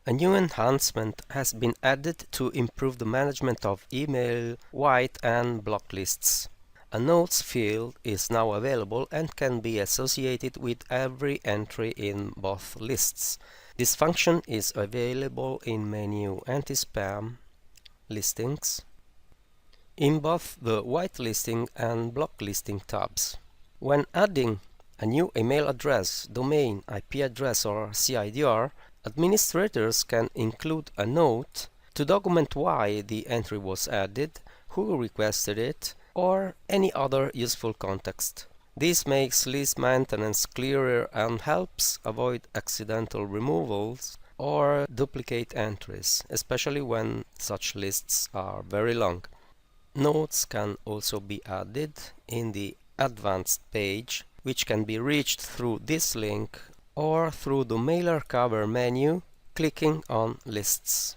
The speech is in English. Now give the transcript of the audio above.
A new enhancement has been added to improve the management of email, white and block lists. A notes field is now available and can be associated with every entry in both lists. This function is available in menu Anti-Spam, Listings, in both the whitelisting and blocklisting tabs. When adding a new email address, domain, IP address or CIDR, administrators can include a note to document why the entry was added, who requested it, or any other useful context. This makes list maintenance clearer and helps avoid accidental removals or duplicate entries, especially when such lists are very long. Notes can also be added in the Advanced page, which can be reached through this link or through the Mailer cover menu, clicking on Lists.